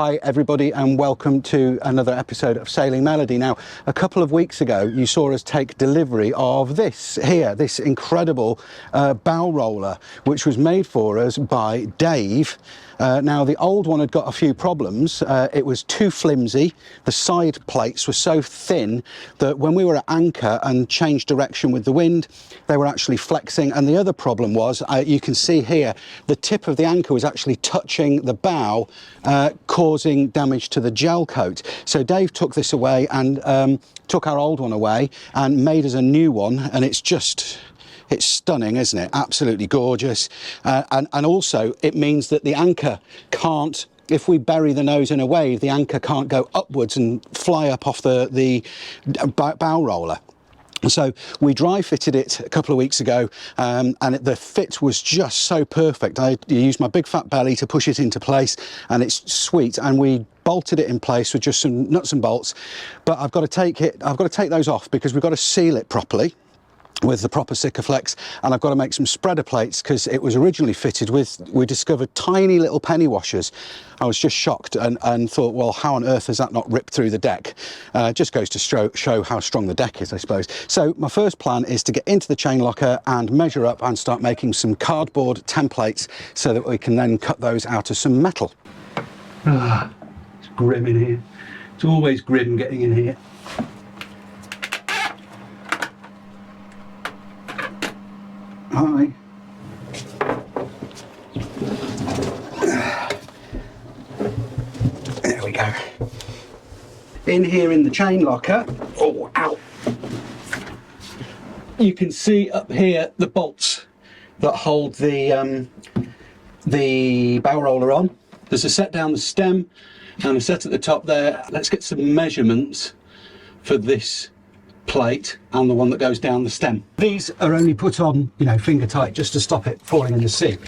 Hi everybody and welcome to another episode of Sailing Melody. Now, a couple of weeks ago you saw us take delivery of this incredible bow roller, which was made for us by Dave. Now the old one had got a few problems. It was too flimsy, the side plates were so thin that when we were at anchor and changed direction with the wind, they were actually flexing. And the other problem was, you can see here, the tip of the anchor was actually touching the bow, causing damage to the gel coat. So Dave took this away and took our old one away and made us a new one, and it's stunning, isn't it? Absolutely gorgeous. And also it means that the anchor can't, if we bury the nose in a wave, the anchor can't go upwards and fly up off the bow roller. So we dry fitted it a couple of weeks ago, and the fit was just so perfect. I used my big fat belly to push it into place, and it's sweet. And we bolted it in place with just some nuts and bolts. But I've got to take those off because we've got to seal it properly with the proper Sikaflex, and I've got to make some spreader plates because it was originally fitted with, we discovered tiny little penny washers. I was just shocked and thought, well, how on earth has that not ripped through the deck? Just goes to show how strong the deck is, I suppose. So my first plan is to get into the chain locker and measure up and start making some cardboard templates so that we can then cut those out of some metal. It's grim in here. It's always grim getting in here. Hi. There we go. In here in the chain locker, oh, ow. You can see up here the bolts that hold the bow roller on. There's a set down the stem and a set at the top there. Let's get some measurements for this plate and the one that goes down the stem. These are only put on, you know, finger tight just to stop it falling in the sea.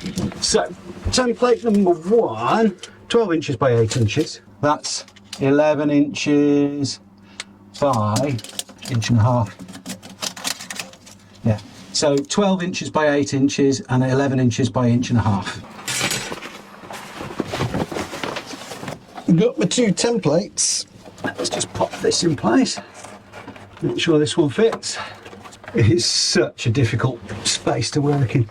So template number 1, 12 inches by 8 inches. That's 11 inches by 1.5 inches. Yeah, so 12 inches by 8 inches and 11 inches by 1.5 inches. Got my 2 templates. Let's just pop this in place. Make sure this one fits. It is such a difficult space to work in.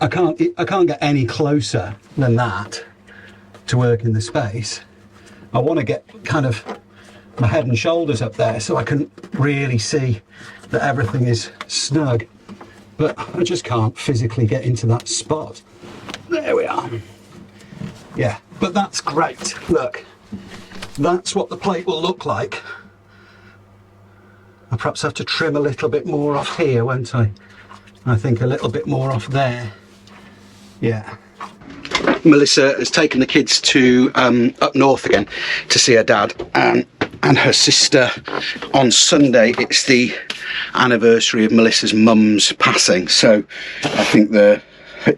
I can't get any closer than that to work in the space. I want to get kind of my head and shoulders up there so I can really see that everything is snug, but I just can't physically get into that spot. There we are. Yeah, but that's great. Look, that's what the plate will look like. I perhaps have to trim a little bit more off here, won't I? I think a little bit more off there. Yeah. Melissa has taken the kids to up north again to see her dad and her sister on Sunday. It's the anniversary of Melissa's mum's passing, so I think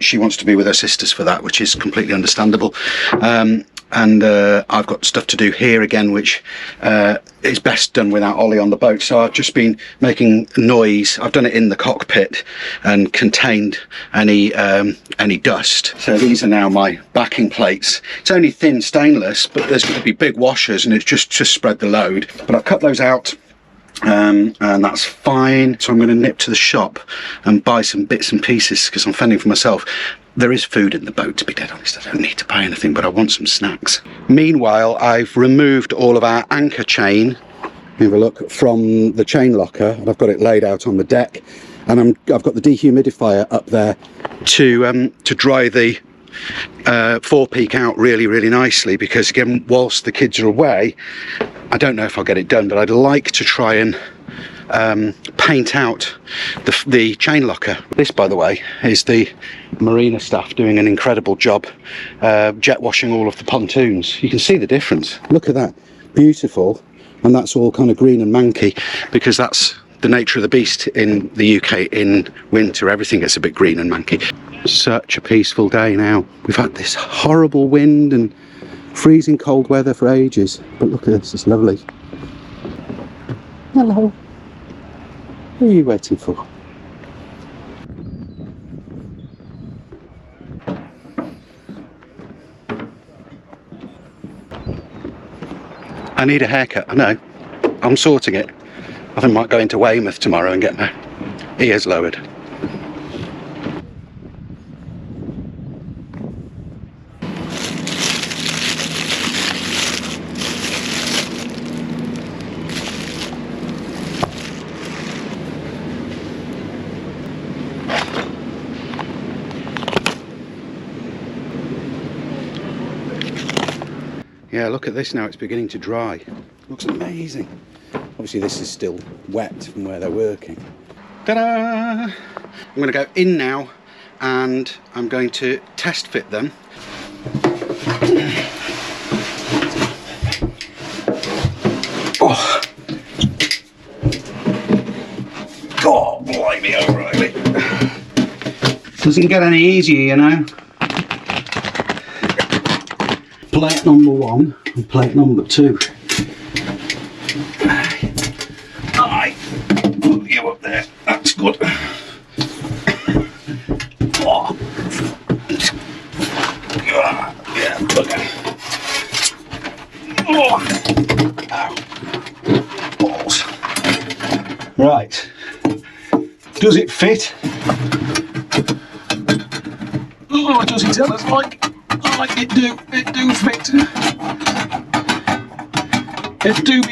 she wants to be with her sisters for that, which is completely understandable. And I've got stuff to do here again, which is best done without Ollie on the boat. So I've just been making noise. I've done it in the cockpit and contained any dust. So these are now my backing plates. It's only thin stainless, but there's going to be big washers, and it's just spread the load. But I've cut those out. And that's fine. So I'm going to nip to the shop and buy some bits and pieces because I'm fending for myself. There is food in the boat, to be dead honest. I don't need to buy anything, but I want some snacks. Meanwhile, I've removed all of our anchor chain, have a look, from the chain locker, and I've got it laid out on the deck, and I've got the dehumidifier up there to dry the forepeak out really, really nicely, because again, whilst the kids are away, I don't know if I'll get it done, but I'd like to try and paint out the chain locker. This, by the way, is the Marina staff doing an incredible job jet washing all of the pontoons. You can see the difference. Look at that, beautiful. And that's all kind of green and manky because that's the nature of the beast in the UK. In winter, everything gets a bit green and manky. Such a peaceful day now. We've had this horrible wind and freezing cold weather for ages, but look at this, it's lovely. Hello. What are you waiting for? I need a haircut. I know. I'm sorting it. I think I might go into Weymouth tomorrow and get my ears lowered. Yeah, look at this now, it's beginning to dry. Looks amazing. Obviously this is still wet from where they're working. Ta-da! I'm going to go in now and I'm going to test fit them. Oh, God, blimey, O'Reilly. Doesn't get any easier, you know. Plate number 1 and plate number 2. Alright, put you up there. That's good. Oh. Yeah, okay. Oh. Ow. Balls. Right. Does it fit? Oh, does it tell us like? It do fit. It do.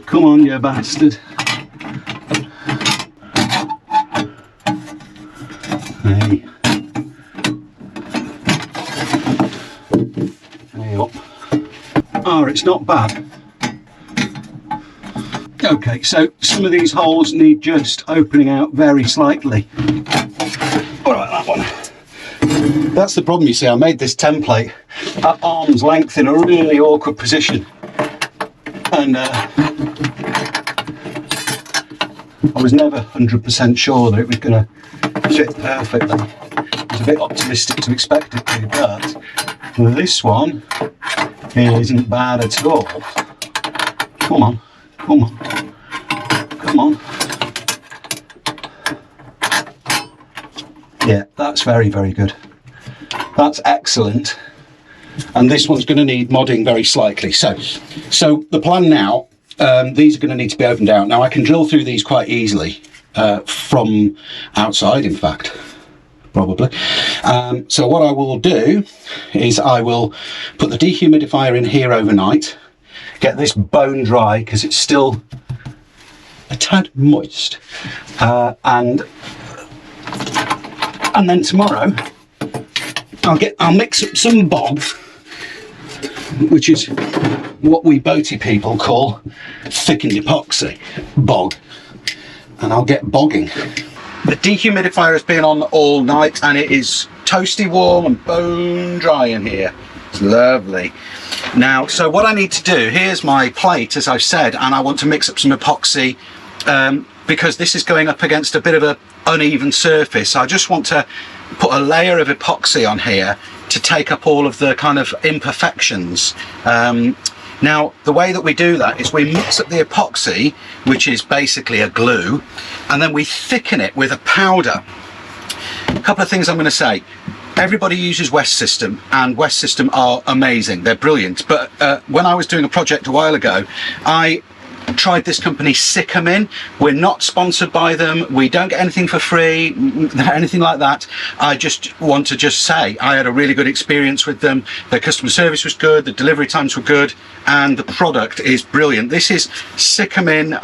Come on, you bastard. Hey. Hey up. Oh, it's not bad. Okay, so some of these holes need just opening out very slightly. Alright, that one. That's the problem, you see. I made this template at arm's length in a really awkward position, and I was never 100% sure that it was going to fit perfectly. I was a bit optimistic to expect it to, but this one isn't bad at all. Come on, come on, come on. Yeah, that's very, very good. That's excellent. And this one's going to need modding very slightly. So the plan now, these are going to need to be opened out. Now I can drill through these quite easily from outside, in fact, probably. So what I will do is I will put the dehumidifier in here overnight, get this bone dry because it's still a tad moist, and then tomorrow I'll mix up some bog, which is what we boaty people call thickened epoxy bog, and I'll get bogging. The dehumidifier has been on all night and it is toasty warm and bone dry in here. It's lovely. Now, so what I need to do, here's my plate, as I've said, and I want to mix up some epoxy because this is going up against a bit of an uneven surface. I just want to put a layer of epoxy on here to take up all of the kind of imperfections. Now, the way that we do that is we mix up the epoxy, which is basically a glue, and then we thicken it with a powder. A couple of things I'm going to say. Everybody uses West System, and West System are amazing. They're brilliant. But when I was doing a project a while ago, I tried this company Sycamin. We're not sponsored by them. We don't get anything for free, anything like that. I just want to just say I had a really good experience with them. Their customer service was good, the delivery times were good, and the product is brilliant. This is Sycamin.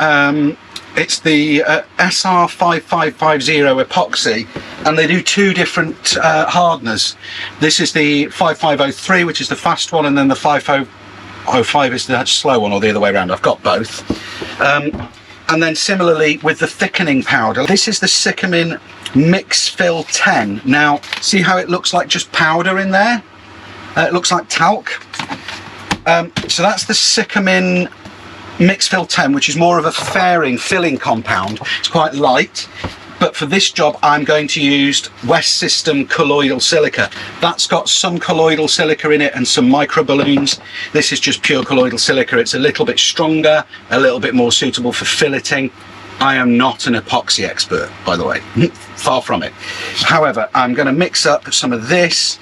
It's the SR5550 epoxy, and they do two different hardeners. This is the 5503, which is the fast one, and then the 5005 is the slow one, or the other way around. I've got both. And then similarly with the thickening powder, this is the Sycamin Mix Fill 10. Now, see how it looks like just powder in there? It looks like talc. So that's the Sycamin Mix Fill 10, which is more of a fairing filling compound. It's quite light, but for this job I'm going to use West System colloidal silica. That's got some colloidal silica in it and some micro balloons. This is just pure colloidal silica. It's a little bit stronger, a little bit more suitable for filleting. I am not an epoxy expert, by the way, far from it. However, I'm going to mix up some of this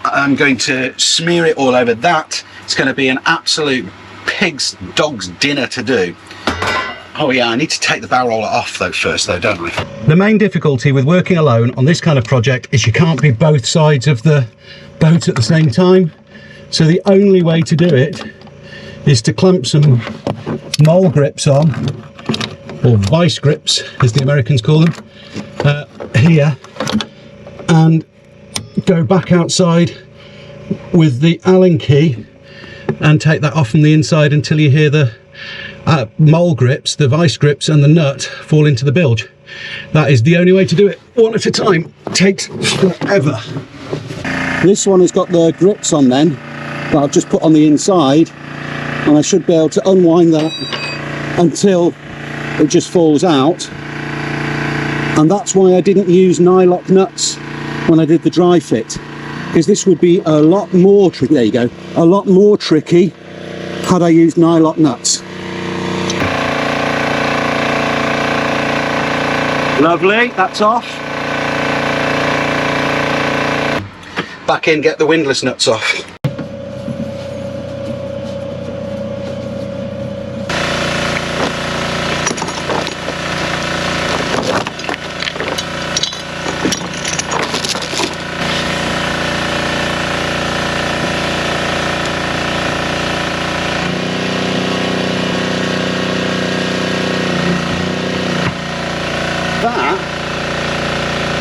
I'm going to smear it all over that. It's going to be an absolute pig's dog's dinner to do. Oh yeah, I need to take the bow roller off though first though, don't I? The main difficulty with working alone on this kind of project is you can't be both sides of the boat at the same time. So the only way to do it is to clamp some mole grips on, or vice grips as the Americans call them, here, and go back outside with the Allen key and take that off from the inside until you hear the mole grips, the vice grips and the nut fall into the bilge. That is the only way to do it, one at a time. It takes forever. This one has got the grips on then that I've just put on the inside, and I should be able to unwind that until it just falls out. And that's why I didn't use nylock nuts when I did the dry fit, because this would be a lot more tricky. There you go, a lot more tricky had I used nylock nuts. Lovely, that's off. Back in, get the windlass nuts off.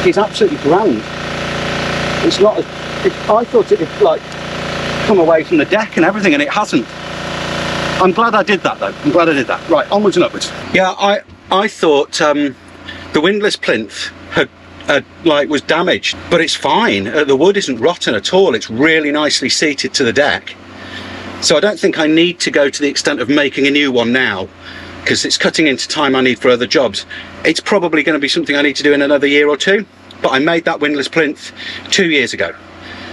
It's absolutely grand. It's not. I thought it would like come away from the deck and everything, and it hasn't. I'm glad I did that though. I'm glad I did that. Right, onwards and upwards. Yeah, I thought the windlass plinth had was damaged, but it's fine. The wood isn't rotten at all. It's really nicely seated to the deck. So I don't think I need to go to the extent of making a new one now, because it's cutting into time I need for other jobs. It's probably going to be something I need to do in another year or two, but I made that windlass plinth 2 years ago,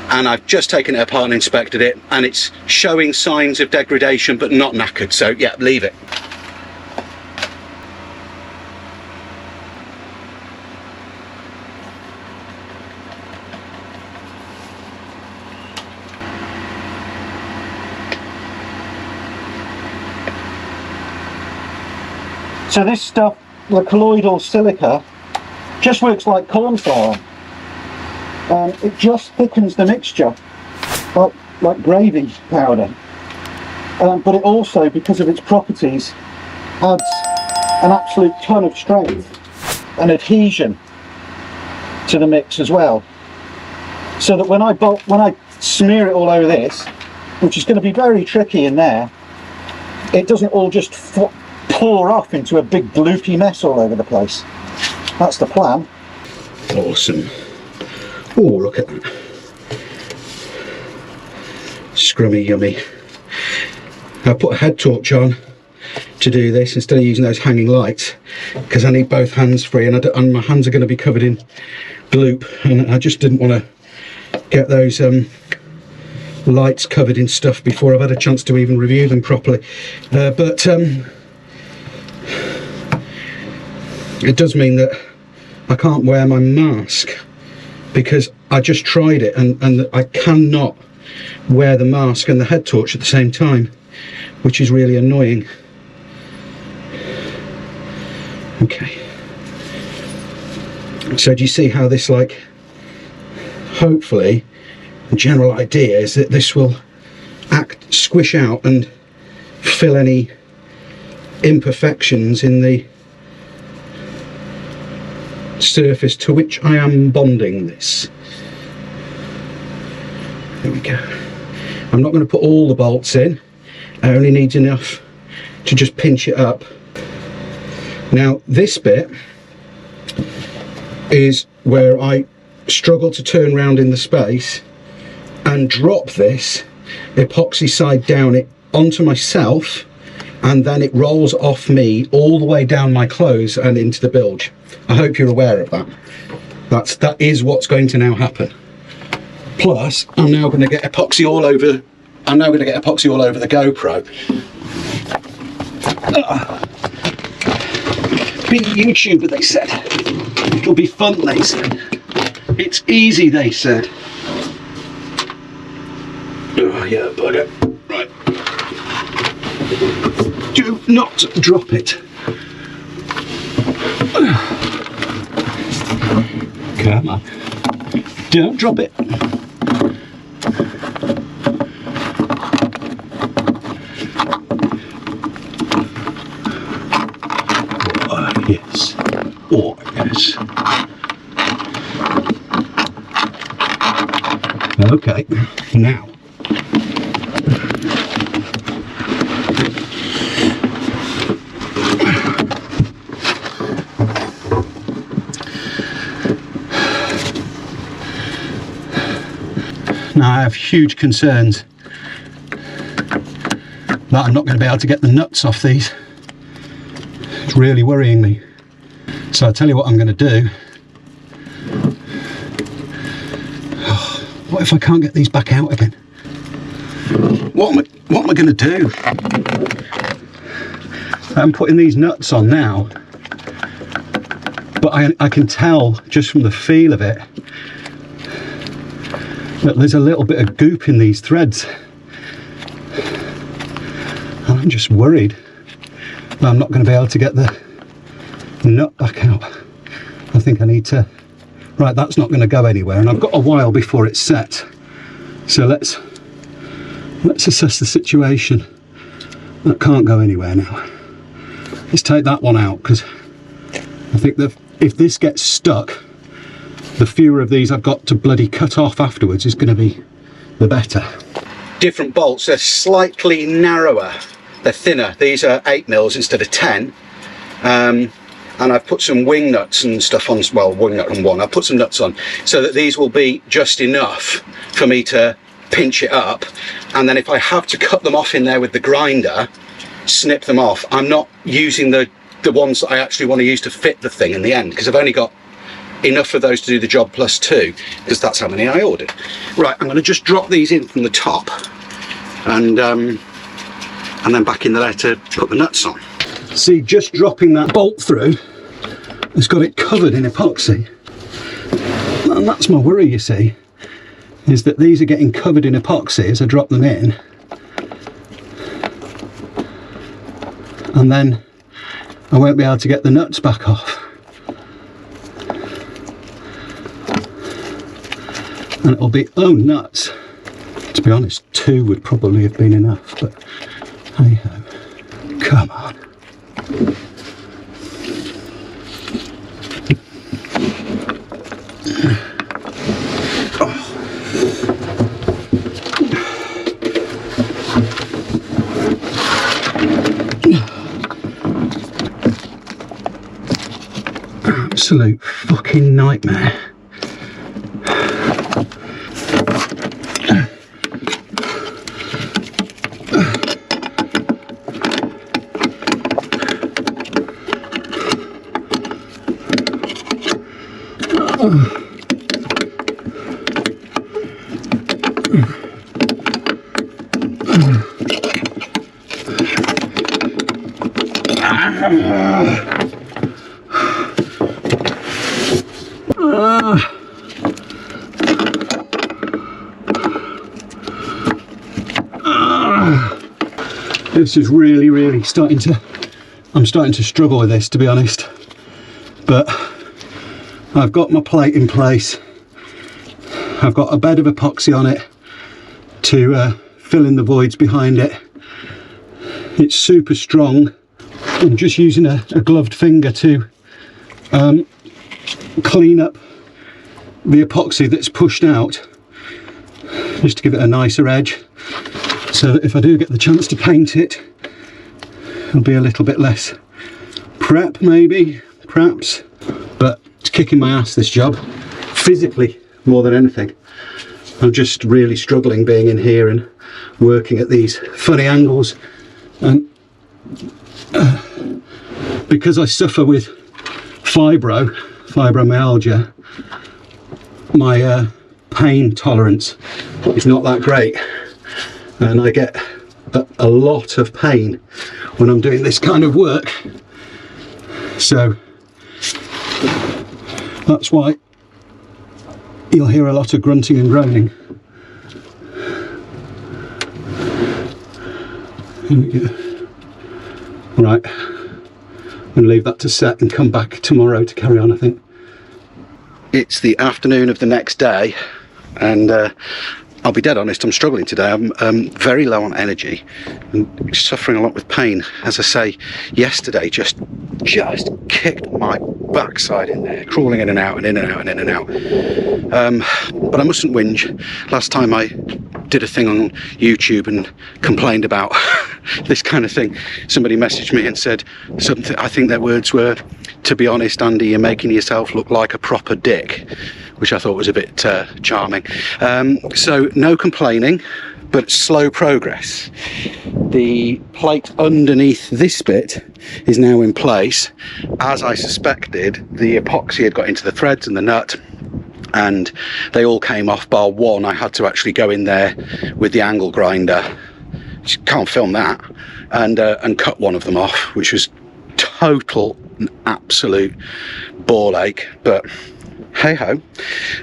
and I've just taken it apart and inspected it, and it's showing signs of degradation but not knackered, so yeah, leave it. So this stuff, the colloidal silica, just works like corn flour. It just thickens the mixture, like gravy powder. But it also, because of its properties, adds an absolute ton of strength and adhesion to the mix as well. So that when I smear it all over this, which is going to be very tricky in there, it doesn't all just pour off into a big gloopy mess all over the place. That's the plan. Awesome. Oh, look at that. Scrummy yummy. I put a head torch on to do this instead of using those hanging lights, because I need both hands free, and my hands are going to be covered in gloop, and I just didn't want to get those lights covered in stuff before I've had a chance to even review them properly. But it does mean that I can't wear my mask, because I just tried it and I cannot wear the mask and the head torch at the same time, which is really annoying. Okay, so do you see how this, like, hopefully the general idea is that this will squish out and fill any imperfections in the surface to which I am bonding this. There we go. I'm not going to put all the bolts in. I only need enough to just pinch it up. Now this bit is where I struggle to turn round in the space and drop this epoxy side down it onto myself, and then it rolls off me all the way down my clothes and into the bilge. I hope you're aware of that. That is what's going to now happen. Plus, I'm now going to get epoxy all over. I'm now going to get epoxy all over the GoPro. Be a YouTuber, they said. It'll be fun, they said. It's easy, they said. Oh yeah, bugger. Right. Do not drop it. Come on. Don't drop it. Oh, yes. Oh, yes. Okay, now. Now I have huge concerns that I'm not going to be able to get the nuts off these. It's really worrying me. So I'll tell you what I'm going to do. What if I can't get these back out again? What am I going to do? I'm putting these nuts on now, but I can tell just from the feel of it that there's a little bit of goop in these threads. And I'm just worried that I'm not going to be able to get the nut back out. I think I need to... Right, that's not going to go anywhere, and I've got a while before it's set. So let's assess the situation. That can't go anywhere now. Let's take that one out, because I think that if this gets stuck, the fewer of these I've got to bloody cut off afterwards is going to be the better. Different bolts, they're slightly narrower, they're thinner. These are 8mm instead of 10. And I've put some wing nuts and stuff on, well, wing nut and one, I've put some nuts on so that these will be just enough for me to pinch it up. And then if I have to cut them off in there with the grinder, snip them off, I'm not using the ones that I actually want to use to fit the thing in the end, because I've only got enough of those to do the job plus 2, because that's how many I ordered. Right, I'm going to just drop these in from the top and then back in there to put the nuts on. See, just dropping that bolt through has got it covered in epoxy, and that's my worry, you see, is that these are getting covered in epoxy as I drop them in, and then I won't be able to get the nuts back off, and it'll be, oh nuts. To be honest, 2 would probably have been enough, but hey ho. Come on. Absolute fucking nightmare. This is really starting to, I'm starting to struggle with this, to be honest, but I've got my plate in place. I've got a bed of epoxy on it to fill in the voids behind it. It's super strong. I'm just using a gloved finger to clean up the epoxy that's pushed out, just to give it a nicer edge, so that if I do get the chance to paint it, it'll be a little bit less prep, maybe, perhaps. But it's kicking my ass, this job, physically more than anything. I'm just really struggling being in here and working at these funny angles, and because I suffer with fibromyalgia, my pain tolerance is not that great, and I get a lot of pain when I'm doing this kind of work. So that's why you'll hear a lot of grunting and groaning. Here we go. Right, I'm going to leave that to set and come back tomorrow to carry on, I think. It's the afternoon of the next day, and I'll be dead honest, I'm struggling today. I'm very low on energy and suffering a lot with pain. As I say, yesterday just kicked my backside in there, crawling in and out and in and out and in and out. But I mustn't whinge. Last time I did a thing on YouTube and complained about this kind of thing, somebody messaged me and said something, I think their words were, "To be honest, Andy, you're making yourself look like a proper dick," which I thought was a bit charming. So no complaining, but slow progress. The plate underneath this bit is now in place. As I suspected, the epoxy had got into the threads and the nut, and they all came off bar one. I had to actually go in there with the angle grinder, can't film that, and cut one of them off, which was total and absolute ball ache. But hey ho,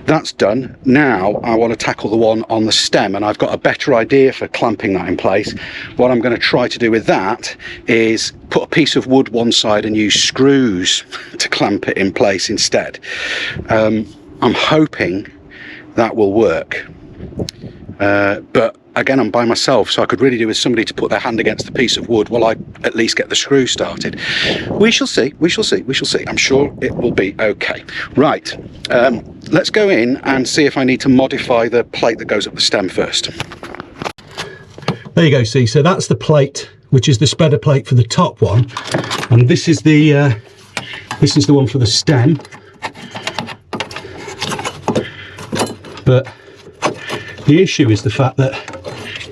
that's done. Now I want to tackle the one on the stem, and I've got a better idea for clamping that in place. What I'm going to try to do with that is put a piece of wood one side and use screws to clamp it in place instead. I'm hoping that will work, but again, I'm by myself, so I could really do with somebody to put their hand against the piece of wood while I at least get the screw started. We shall see, we shall see, we shall see. I'm sure it will be okay. Right, let's go in and see if I need to modify the plate that goes up the stem first. There you go, see, so that's the plate, which is the spreader plate for the top one, and this is the one for the stem. But the issue is the fact that,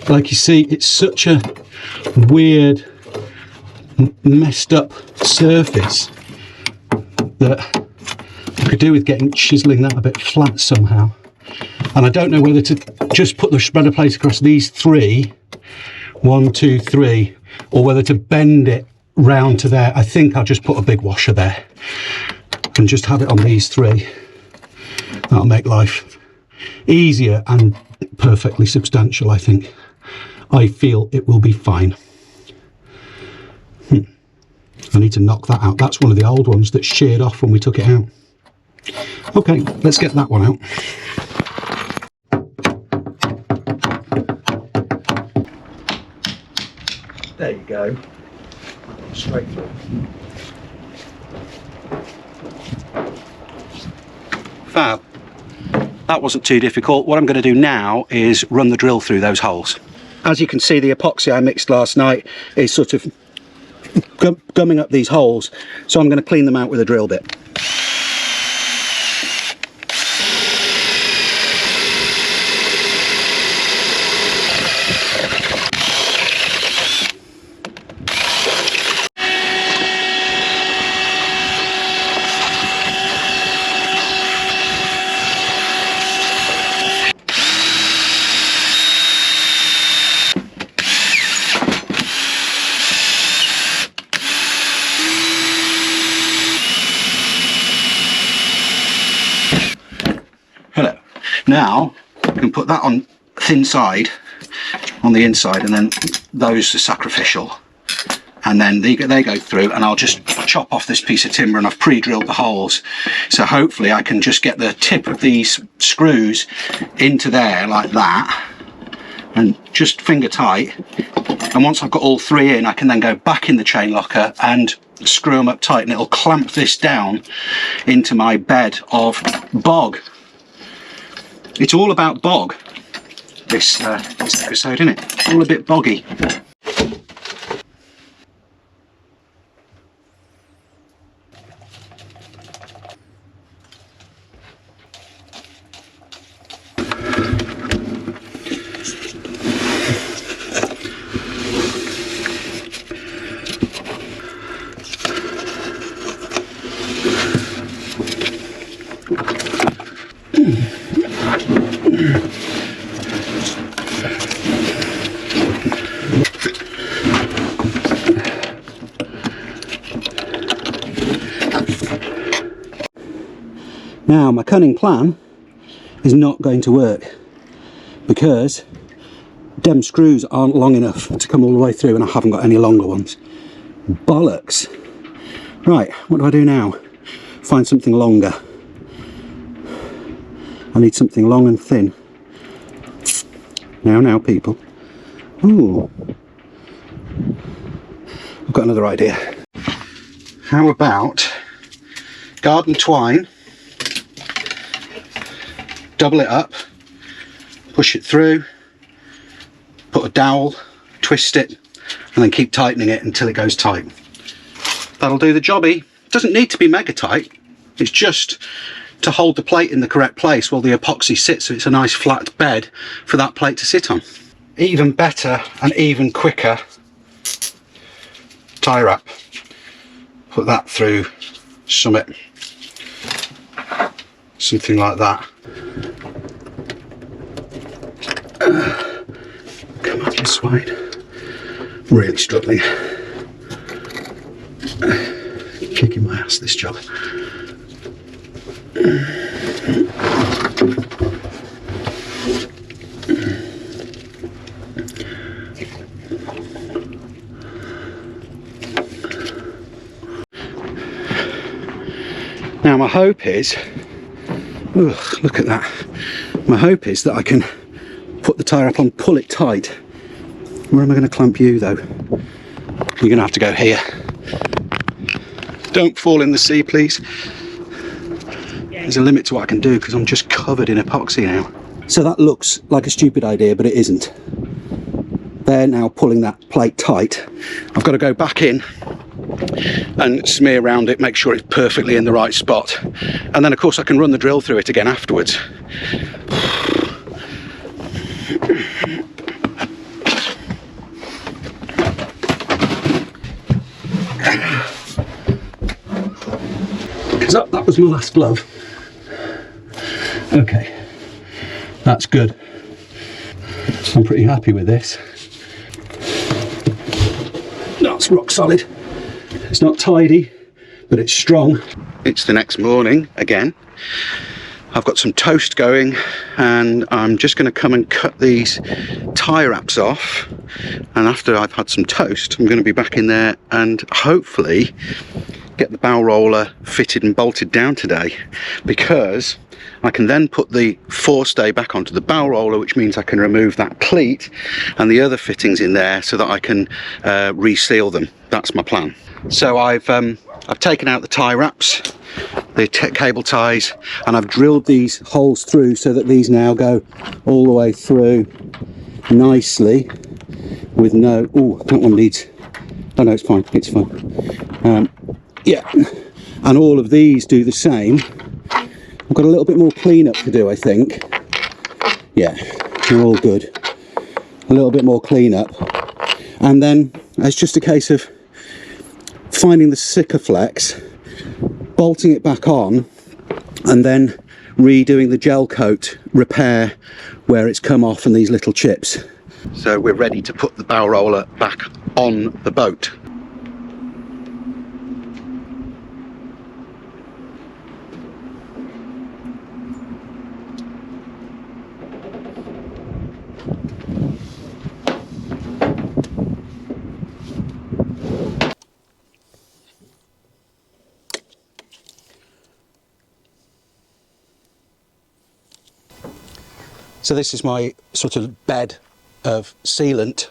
like you see, it's such a weird, messed up surface that I could do with chiseling that a bit flat somehow. And I don't know whether to just put the spreader plate across these three, 1, 2, 3, or whether to bend it round to there. I think I'll just put a big washer there and just have it on these three. That'll make life easier and perfectly substantial, I think. I feel it will be fine. I need to knock that out. That's one of the old ones that sheared off when we took it out. Okay, let's get that one out. There you go. Straight through. Fab. That wasn't too difficult. What I'm going to do now is run the drill through those holes. As you can see, the epoxy I mixed last night is sort of gumming up these holes, so I'm going to clean them out with a drill bit. Hello. Now you can put that on thin side on the inside, and then those are sacrificial, and then they go through, and I'll just chop off this piece of timber, and I've pre-drilled the holes, so hopefully I can just get the tip of these screws into there like that, and just finger tight, and once I've got all three in, I can then go back in the chain locker and screw them up tight, and it'll clamp this down into my bed of bog. It's all about bog, this episode, isn't it? All a bit boggy. Now, my cunning plan is not going to work, because Dem screws aren't long enough to come all the way through, and I haven't got any longer ones. Bollocks. Right, what do I do now? Find something longer. I need something long and thin. Now, people. Ooh. I've got another idea. How about garden twine, double it up, push it through, put a dowel, twist it, and then keep tightening it until it goes tight. That'll do the jobby. Doesn't need to be mega tight. It's just to hold the plate in the correct place while the epoxy sits, so it's a nice flat bed for that plate to sit on. Even better and even quicker, tie wrap. Put that through something like that. Come on, this wide. Really struggling. Kicking my ass, this job. Now my hope is, look at that. My hope is that I can put the tyre up on, pull it tight. Where am I going to clamp you though? You're going to have to go here. Don't fall in the sea, please. There's a limit to what I can do because I'm just covered in epoxy now. So that looks like a stupid idea, but it isn't. They're now pulling that plate tight. I've got to go back in and smear around it, make sure it's perfectly in the right spot. And then of course I can run the drill through it again afterwards. That was my last glove. Okay, that's good. I'm pretty happy with this. That's rock solid. It's not tidy, but it's strong. It's the next morning again. I've got some toast going, and I'm just going to come and cut these tie wraps off. And after I've had some toast, I'm going to be back in there and hopefully get the bow roller fitted and bolted down today, because I can then put the forestay back onto the bow roller, which means I can remove that cleat and the other fittings in there so that I can reseal them. That's my plan. So I've taken out the tie wraps, the cable ties, and I've drilled these holes through so that these now go all the way through nicely with no, oh, that one needs, oh no, it's fine, it's fine. Yeah, and all of these do the same. I've got a little bit more cleanup to do, I think. Yeah, they're all good. A little bit more cleanup. And then it's just a case of finding the Sikaflex, bolting it back on, and then redoing the gel coat repair where it's come off and these little chips. So we're ready to put the bow roller back on the boat. So this is my sort of bed of sealant.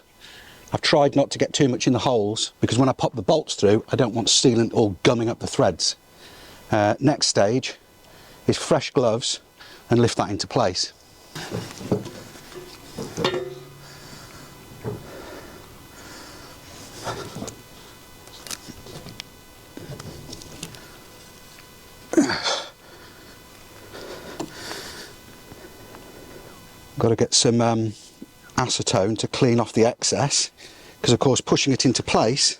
I've tried not to get too much in the holes because when I pop the bolts through, I don't want sealant all gumming up the threads. Next stage is fresh gloves and lift that into place. Got to get some acetone to clean off the excess, because of course pushing it into place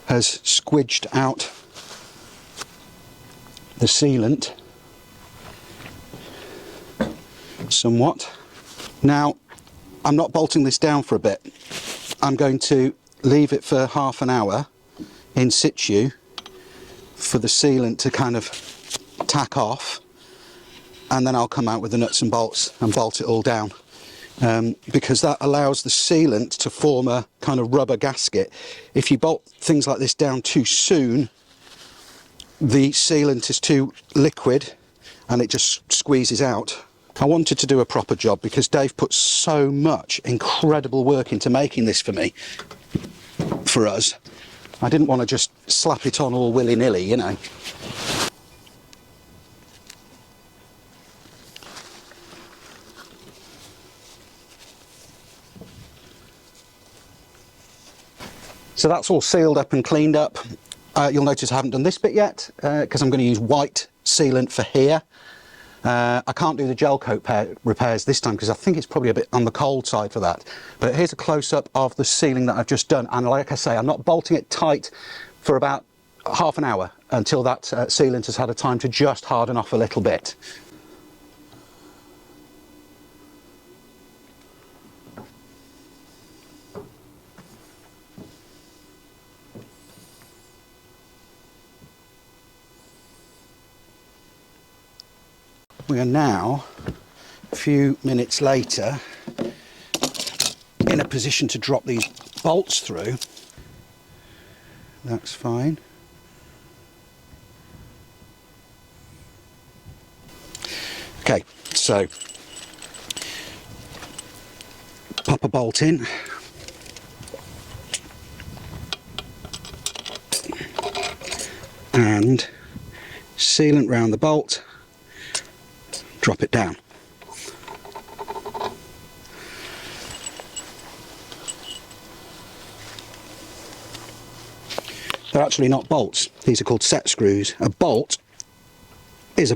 has squidged out the sealant somewhat. Now I'm not bolting this down for a bit. I'm going to leave it for half an hour in situ for the sealant to kind of tack off, and then I'll come out with the nuts and bolts and bolt it all down because that allows the sealant to form a kind of rubber gasket. If you bolt things like this down too soon, the sealant is too liquid and it just squeezes out. I wanted to do a proper job because Dave put so much incredible work into making this for us. I didn't want to just slap it on all willy-nilly, you know. So that's all sealed up and cleaned up. You'll notice I haven't done this bit yet because I'm going to use white sealant for here. I can't do the gel coat repairs this time because I think it's probably a bit on the cold side for that. But here's a close-up of the sealing that I've just done, and like I say, I'm not bolting it tight for about half an hour until that sealant has had a time to just harden off a little bit. We are now, a few minutes later, in a position to drop these bolts through. That's fine. Okay, so pop a bolt in. And sealant round the bolt. Drop it down. They're actually not bolts, these are called set screws. A bolt is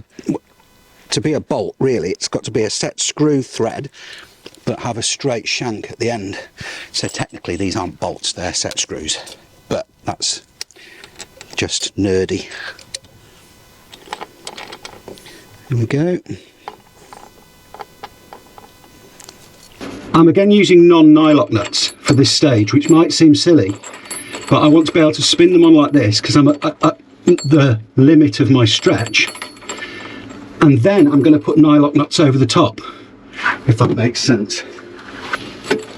to be a bolt really, it's got to be a set screw thread but have a straight shank at the end. So technically these aren't bolts, they're set screws, but that's just nerdy. Here we go. I'm again using non-nylock nuts for this stage, which might seem silly, but I want to be able to spin them on like this because I'm at the limit of my stretch, and then I'm going to put nylock nuts over the top, if that makes sense.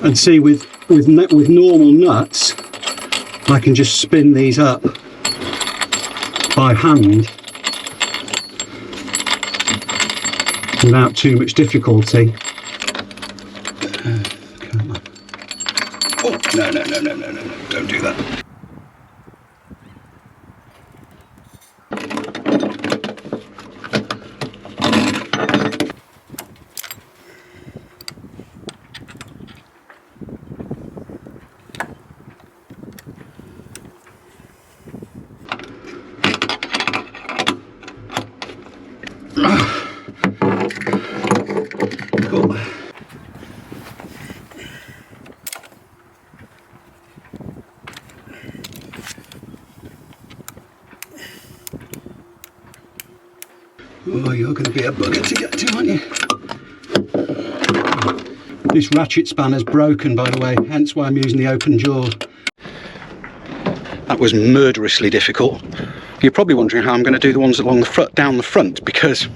And see, with normal nuts, I can just spin these up by hand without too much difficulty. Oh, no, don't do that. Cool. Oh, you're going to be a bugger to get to, aren't you? This ratchet spanner's broken, by the way, hence why I'm using the open jaw. That was murderously difficult. You're probably wondering how I'm going to do the ones along the front, down the front, because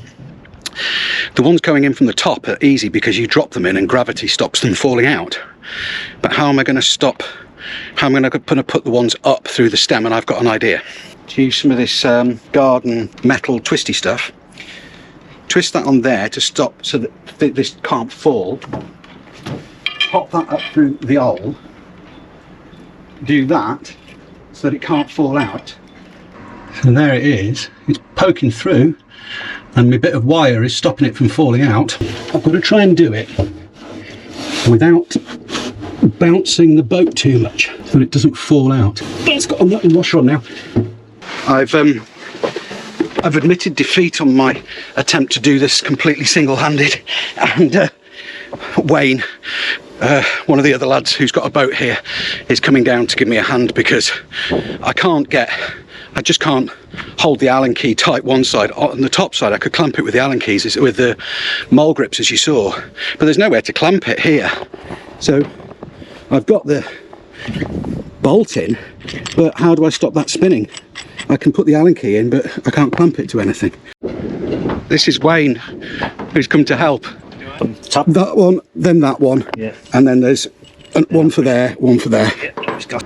the ones going in from the top are easy because you drop them in and gravity stops them falling out. But how am I going to put the ones up through the stem? And I've got an idea. To use some of this garden metal twisty stuff. Twist that on there to stop so that this can't fall. Pop that up through the hole. Do that so that it can't fall out. So there it is. It's poking through and my bit of wire is stopping it from falling out. I've got to try and do it without bouncing the boat too much so that it doesn't fall out. But it's got a nut and washer on now. I've admitted defeat on my attempt to do this completely single-handed, and Wayne, one of the other lads who's got a boat here, is coming down to give me a hand because I just can't hold the Allen key tight one side. On the top side I could clamp it with the Allen keys, with the mole grips as you saw, but there's nowhere to clamp it here. So I've got the bolt in, but how do I stop that spinning? I can put the Allen key in, but I can't clamp it to anything. This is Wayne, who's come to help. on top. That one, then that one. Yeah. And then there's one for there, one for there. Yeah, it's got.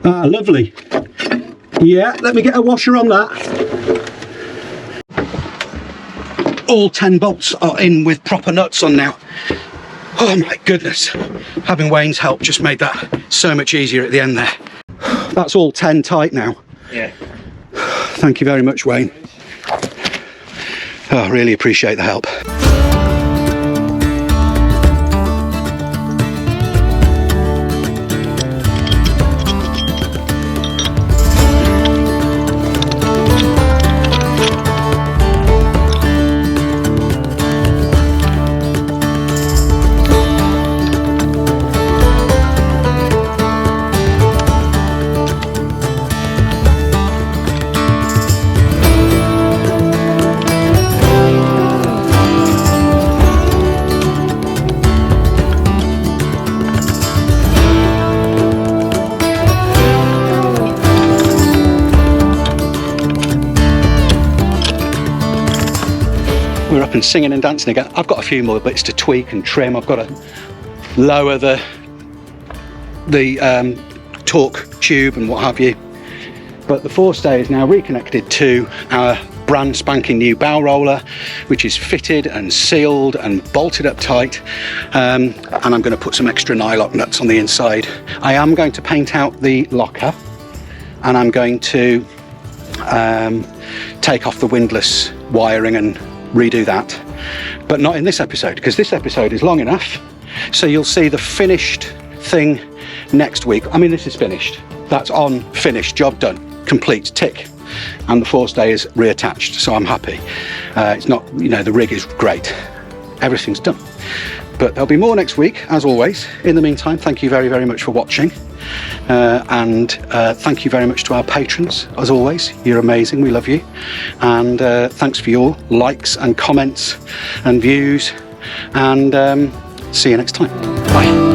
Ah, lovely. Yeah, let me get a washer on that. All 10 bolts are in with proper nuts on now. Oh my goodness. Having Wayne's help just made that so much easier at the end there. That's all 10 tight now. Yeah. Thank you very much, Wayne. Oh, I really appreciate the help. We're up and singing and dancing again. I've got a few more bits to tweak and trim. I've got to lower the torque tube and what have you. But the forestay is now reconnected to our brand spanking new bow roller, which is fitted and sealed and bolted up tight. And I'm going to put some extra nylock nuts on the inside. I am going to paint out the locker, and I'm going to take off the windlass wiring and redo that, but not in this episode, because this episode is long enough, so you'll see the finished thing next week. I mean, this is finished, that's on, finished, job done, complete, tick, and the forestay is reattached, so I'm happy. It's not, you know, the rig is great, everything's done, but there'll be more next week as always. In the meantime, thank you very, very much for watching, and thank you very much to our patrons as always. You're amazing, we love you, and thanks for your likes and comments and views, and see you next time. Bye.